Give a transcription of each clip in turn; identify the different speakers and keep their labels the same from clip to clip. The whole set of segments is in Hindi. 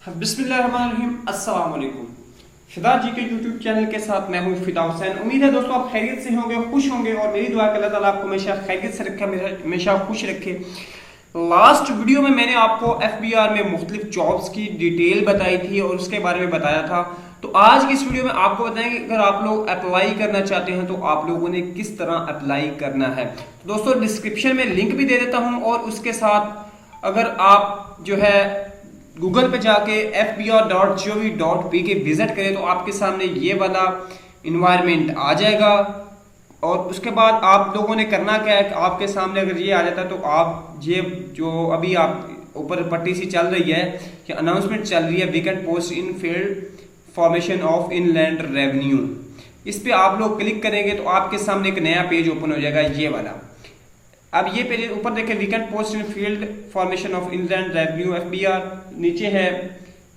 Speaker 1: बिस्मिल्लाहिर्रहमानिर्रहीम, अस्सलाम वालेकुम। फिदा जी के यूट्यूब चैनल के साथ मैं हूं फिदा हुसैन। उम्मीद है दोस्तों आप खैरियत से होंगे, खुश होंगे और मेरी दुआ है कि अल्लाह ताला आपको हमेशा खैरियत से रखे, हमेशा खुश रखे। लास्ट वीडियो में मैंने आपको FBR में मुख्तलिफ जॉब्स की डिटेल बताई थी और उसके बारे में बताया था। तो आज की इस वीडियो में आपको बताएंगे अगर आप लोग अप्लाई करना चाहते हैं तो आप लोगों ने किस तरह अप्लाई करना है। तो दोस्तों डिस्क्रिप्शन में लिंक भी दे देता हूं और उसके साथ अगर आप जो है गूगल पे जाके fbr.gov.p के विजिट करें तो आपके सामने ये वाला इन्वायरमेंट आ जाएगा। और उसके बाद आप लोगों ने करना क्या है कि आपके सामने अगर ये आ जाता है तो आप ये जो अभी आप ऊपर पट्टी सी चल रही है कि अनाउंसमेंट चल रही है vacant post in field formation of inland revenue, इस पे आप लोग क्लिक करेंगे तो आपके सामने एक नया पेज ओपन हो जाएगा ये वाला। अब ये पेज ऊपर देखें vacant post in field formation of inland revenue FBR, नीचे है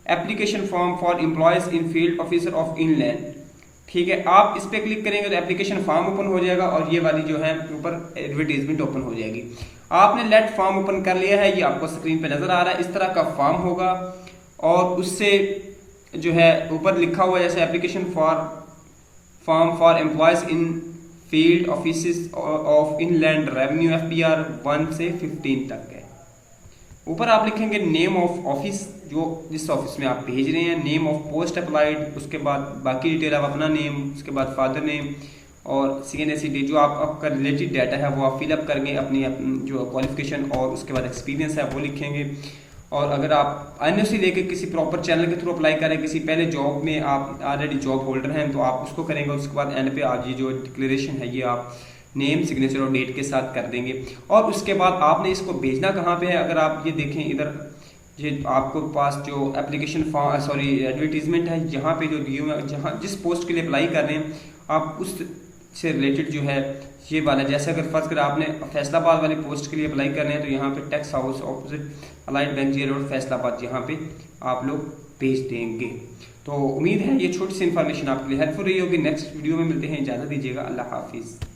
Speaker 1: application form for employees in field officer of inland. ठीक है, आप इस पे क्लिक करेंगे तो एप्लीकेशन फॉर्म ओपन हो जाएगा और ये वाली जो है ऊपर एडवर्टीजमेंट ओपन हो जाएगी। आपने लेट फॉर्म ओपन कर लिया है, ये आपको स्क्रीन पे नजर आ रहा है। इस तरह का फॉर्म होगा और उससे जो है ऊपर लिखा हुआ है जैसे application form for employees in field office of inland revenue FBR 1 से 15 तक है। ऊपर आप लिखेंगे नेम ऑफ ऑफिस, जो जिस ऑफिस में आप भेज रहे हैं, नेम ऑफ पोस्ट अप्लाइड, उसके बाद बाकी डिटेल आप अपना नेम, उसके बाद फादर नेम और CNSCD जो आपका रिलेटेड डाटा है वो आप फिलअप करेंगे, अपनी जो क्वालिफिकेशन और उसके बाद एक्सपीरियंस है वो लिखेंगे। और अगर आप NOC लेके किसी प्रॉपर चैनल के थ्रू अप्लाई करें, किसी पहले जॉब में आप ऑलरेडी जॉब होल्डर हैं तो आप उसको करेंगे। उसके बाद एंड पे आप ये जो डिक्लेरेशन है ये आप नेम, सिग्नेचर और डेट के साथ कर देंगे। और उसके बाद आपने इसको भेजना कहाँ पे है, अगर आप ये देखें इधर ये आपको पास जो एप्लीकेशन एडवर्टीजमेंट है यहाँ पे जो दिए हुए हैं, जहाँ जिस पोस्ट के लिए अप्लाई कर रहे हैं आप उस से रिलेटेड जो है ये वाला, जैसे अगर फर्स्ट करें आपने फैसलाबाद वाली पोस्ट के लिए अप्लाई कर रहे हैं तो यहाँ पे tax house opposite Allied Bank G road Faisalabad यहाँ पे आप लोग भेज देंगे। तो उम्मीद है ये छोटी सी इन्फॉर्मेशन आपके लिए हेल्पफुल रही होगी। नेक्स्ट वीडियो में मिलते हैं, इजाज़त दीजिएगा, अल्लाह हाफिज़।